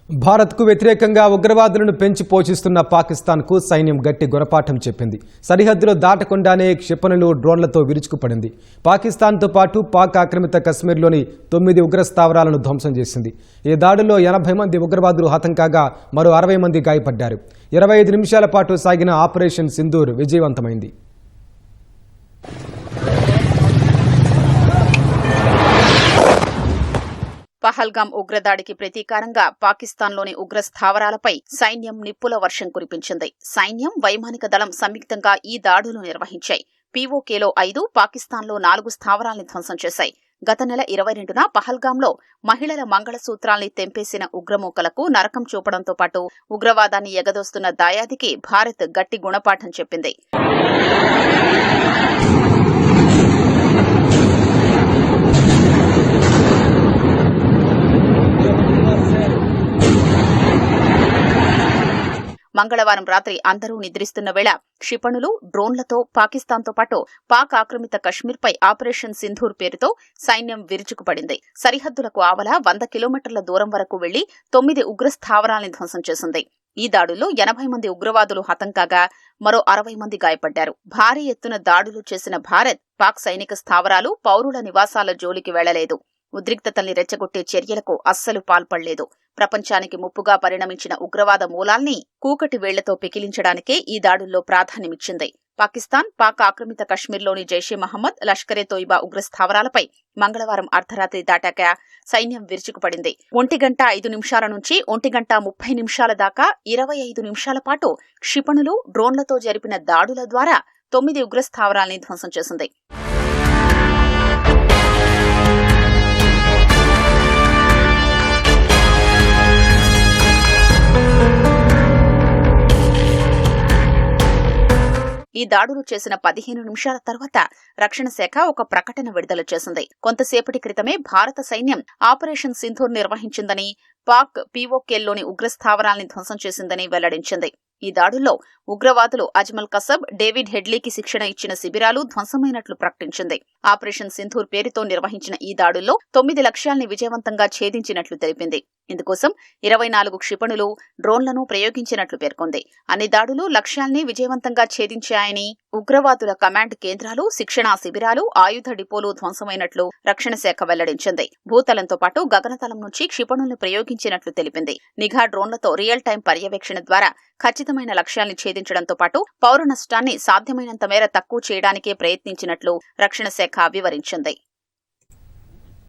భారత్కు వ్యతిరేకంగా ఉగ్రవాదులను పెంచి పోషిస్తున్న పాకిస్తాన్కు సైన్యం గట్టి గుణపాఠం చెప్పింది. సరిహద్దులు దాటకుండానే క్షిపణులు, డ్రోన్లతో విరుచుకుపడింది. పాకిస్తాన్తో పాటు పాక్ ఆక్రమిత కశ్మీర్లోని 9 ఉగ్ర స్థావరాలను ధ్వంసం చేసింది. ఈ దాడుల్లో 80 మంది ఉగ్రవాదులు హతం కాగా మరో 60 మంది గాయపడ్డారు. 25 నిమిషాల పాటు సాగిన ఆపరేషన్ సింధూర్ విజయవంతమైంది. పహల్గాం ఉగ్రదాడికి ప్రతీకారంగా పాకిస్తాన్లోని ఉగ్ర స్థావరాలపై సైన్యం నిప్పుల వర్షం కురిపించింది. సైన్యం, వైమానిక దళం సంయుక్తంగా ఈ దాడులు నిర్వహించాయి. పీఓకేలో 5, పాకిస్తాన్లో 4 స్థావరాల్ని ధ్వంసం చేశాయి. గత నెల 22న పహల్గాంలో మహిళల మంగళసూత్రాల్ని తెంపేసిన ఉగ్రమూకలకు నరకం చూపడంతో పాటు ఉగ్రవాదాన్ని ఎగదోస్తున్న దాయాదికి భారత్ గట్టి గుణపాఠం చెప్పింది. మంగళవారం రాత్రి అందరూ నిద్రిస్తున్న వేళ క్షిపణులు, డ్రోన్లతో పాకిస్తాన్తో పాటు పాక్ ఆక్రమిత కశ్మీర్పై ఆపరేషన్ సింధూర్ పేరుతో సైన్యం విరుచుకుపడింది. సరిహద్దులకు ఆవల 100 కిలోమీటర్ల దూరం వరకు వెళ్లి 9 ఉగ్ర స్థావరాల్ని ధ్వంసం చేసింది. ఈ దాడుల్లో 80 మంది ఉగ్రవాదులు హతం కాగా మరో 60 మంది గాయపడ్డారు. భారీ ఎత్తున దాడులు చేసిన భారత్, పాక్ సైనిక స్థావరాలు, పౌరుల నివాసాల జోలికి వెళ్లలేదు. ఉద్రిక్తతల్ని రెచ్చగొట్టే చర్యలకు అస్సలు పాల్పడలేదు. ప్రపంచానికి ముప్పుగా పరిణమించిన ఉగ్రవాద మూలాల్ని కూకటి వేళ్లతో పికిలించడానికే ఈ దాడుల్లో ప్రాధాన్యమిచ్చింది. పాకిస్తాన్, పాక్ ఆక్రమిత కశ్మీర్లోని జైషే మహమ్మద్, లష్కరే తోయిబా ఉగ్ర స్థావరాలపై మంగళవారం అర్ధరాత్రి దాటాక సైన్యం విరుచుకుపడింది. 1:05 నుంచి 1:30 దాకా 25 నిమిషాల పాటు క్షిపణులు, డ్రోన్లతో జరిపిన దాడుల ద్వారా 9 ఉగ్ర స్థావరాల్ని ధ్వంసం చేసింది. ఈ దాడులు చేసిన 15 నిమిషాల తర్వాత రక్షణ శాఖ ఒక ప్రకటన విడుదల చేసింది. కొంతసేపటి క్రితమే భారత సైన్యం ఆపరేషన్ సింధూర్ నిర్వహించిందని, పాక్ పీఓకేల్లోని ఉగ్ర స్థావరాల్ని ధ్వంసం చేసిందని వెల్లడించింది. ఈ దాడుల్లో ఉగ్రవాదులు అజ్మల్ కసబ్, డేవిడ్ హెడ్లీకి శిక్షణ ఇచ్చిన శిబిరాలు ధ్వంసమైనట్లు ప్రకటించింది. ఆపరేషన్ సింధూర్ పేరుతో నిర్వహించిన ఈ దాడుల్లో 9 లక్ష్యాల్ని విజయవంతంగా ఛేదించినట్లు తెలిపింది. ఇందుకోసం 24 క్షిపణులు, డ్రోన్లను ప్రయోగించినట్లు పేర్కొంది. అన్ని దాడులు లక్ష్యాల్ని విజయవంతంగా ఛేదించాయని, ఉగ్రవాదుల కమాండ్ కేంద్రాలు, శిక్షణా శిబిరాలు, ఆయుధ డిపోలు ధ్వంసమైనట్లు రక్షణ శాఖ వెల్లడించింది. భూతలంతో పాటు గగనతలం నుంచి క్షిపణుల్ని ప్రయోగించినట్లు తెలిపింది. నిఘా డ్రోన్లతో రియల్ టైం పర్యవేక్షణ ద్వారా ఖచ్చితమైన లక్ష్యాల్ని ఛేదించడంతో పాటు పౌర నష్టాన్ని సాధ్యమైనంత మేర తక్కువ చేయడానికే ప్రయత్నించినట్లు రక్షణ శాఖ వివరించింది.